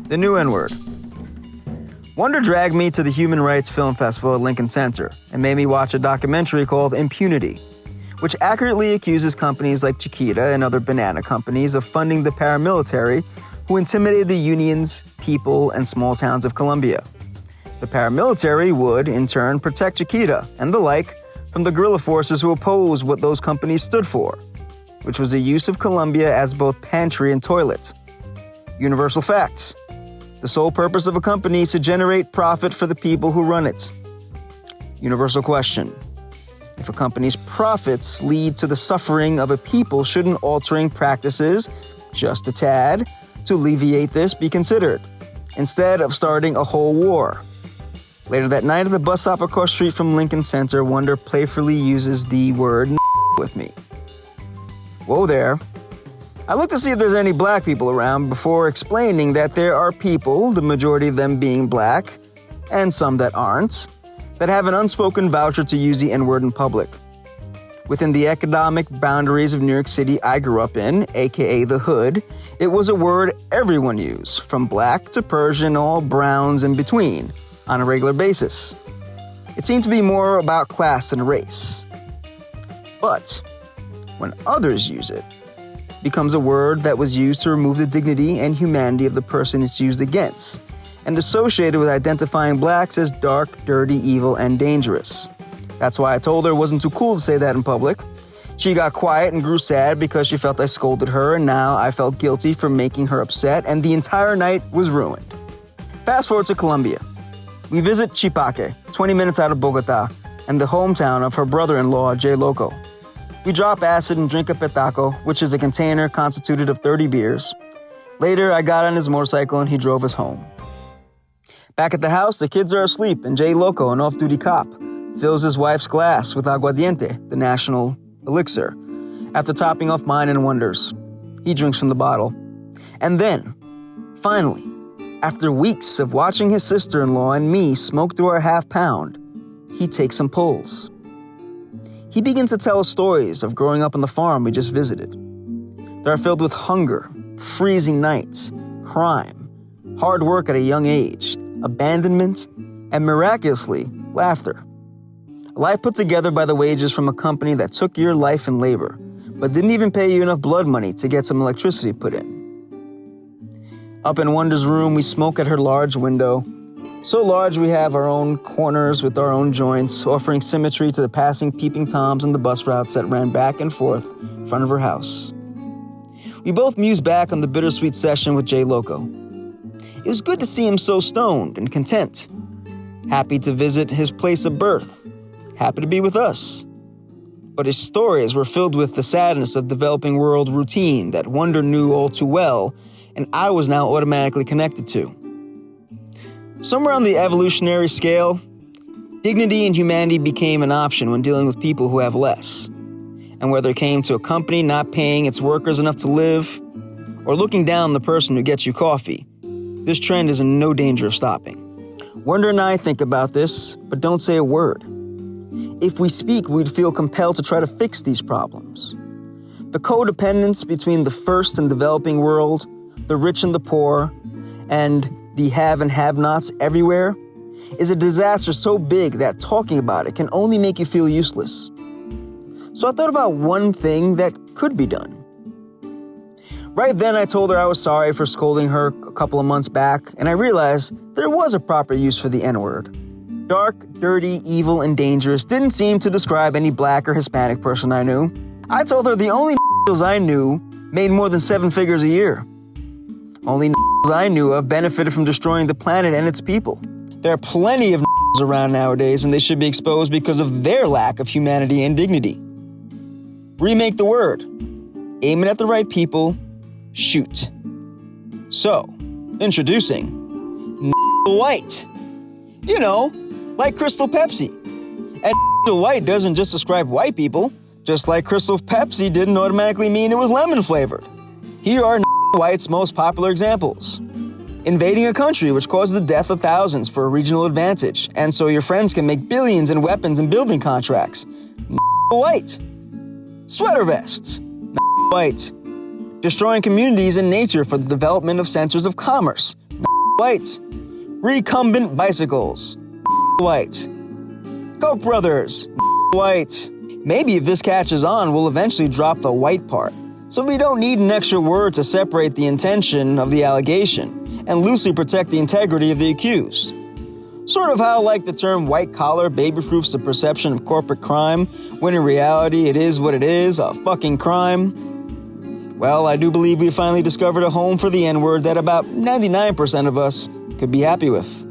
The new N-word. Wonder dragged me to the Human Rights Film Festival at Lincoln Center and made me watch a documentary called Impunity, which accurately accuses companies like Chiquita and other banana companies of funding the paramilitary who intimidated the unions, people, and small towns of Colombia. The paramilitary would, in turn, protect Chiquita and the like from the guerrilla forces who opposed what those companies stood for, which was the use of Colombia as both pantry and toilet. Universal facts. The sole purpose of a company is to generate profit for the people who run it. Universal question. If a company's profits lead to the suffering of a people, shouldn't altering practices, just a tad, to alleviate this be considered, instead of starting a whole war? Later that night at the bus stop across the street from Lincoln Center, Wonder playfully uses the word with me. Whoa there. I look to see if there's any black people around before explaining that there are people, the majority of them being black, and some that aren't, that have an unspoken voucher to use the N-word in public. Within the economic boundaries of New York City I grew up in, aka the Hood, it was a word everyone used, from black to Persian, all browns in between, on a regular basis. It seemed to be more about class than race. But when others use it, becomes a word that was used to remove the dignity and humanity of the person it's used against, and associated with identifying blacks as dark, dirty, evil, and dangerous. That's why I told her it wasn't too cool to say that in public. She got quiet and grew sad because she felt I scolded her, and now I felt guilty for making her upset, and the entire night was ruined. Fast forward to Colombia. We visit Chipaque, 20 minutes out of Bogota, and the hometown of her brother-in-law, J. Loco. We drop acid and drink a petaco, which is a container constituted of 30 beers. Later, I got on his motorcycle and he drove us home. Back at the house, the kids are asleep, and J. Loco, an off-duty cop, fills his wife's glass with aguardiente, the national elixir, after topping off mine and Wonder's. He drinks from the bottle. And then, finally, after weeks of watching his sister-in-law and me smoke through our half-pound, he takes some pulls. He begins to tell us stories of growing up on the farm we just visited. They are filled with hunger, freezing nights, crime, hard work at a young age, abandonment, and miraculously, laughter. A life put together by the wages from a company that took your life and labor, but didn't even pay you enough blood money to get some electricity put in. Up in Wonder's room, we smoke at her large window. So large we have our own corners with our own joints, offering symmetry to the passing peeping toms and the bus routes that ran back and forth in front of her house. We both mused back on the bittersweet session with J. Loco. It was good to see him so stoned and content. Happy to visit his place of birth. Happy to be with us. But his stories were filled with the sadness of developing world routine that Wonder knew all too well, and I was now automatically connected to. Somewhere on the evolutionary scale, dignity and humanity became an option when dealing with people who have less. And whether it came to a company not paying its workers enough to live, or looking down on the person who gets you coffee, this trend is in no danger of stopping. Wonder and I think about this, but don't say a word. If we speak, we'd feel compelled to try to fix these problems. The codependence between the first and developing world, the rich and the poor, and the have and have-nots everywhere, is a disaster so big that talking about it can only make you feel useless. So I thought about one thing that could be done. Right then, I told her I was sorry for scolding her a couple of months back, and I realized there was a proper use for the N-word. Dark, dirty, evil, and dangerous didn't seem to describe any black or Hispanic person I knew. I told her the only I knew made more than 7 figures a year. Only I knew of benefited from destroying the planet and its people. There are plenty of around nowadays, and they should be exposed because of their lack of humanity and dignity. Remake the word. Aim it at the right people. Shoot. So, introducing White. You know, like Crystal Pepsi. And White doesn't just describe white people, just like Crystal Pepsi didn't automatically mean it was lemon flavored. Here are White's most popular examples. Invading a country which causes the death of thousands for a regional advantage, and so your friends can make billions in weapons and building contracts. White. Sweater vests. White. Destroying communities and nature for the development of centers of commerce. white. Recumbent bicycles, white. Koch brothers, white. Maybe if this catches on, we'll eventually drop the white part, so we don't need an extra word to separate the intention of the allegation and loosely protect the integrity of the accused. Sort of how, like, the term white collar baby-proofs the perception of corporate crime, when in reality it is what it is, a fucking crime. Well, I do believe we finally discovered a home for the N-word that about 99% of us could be happy with.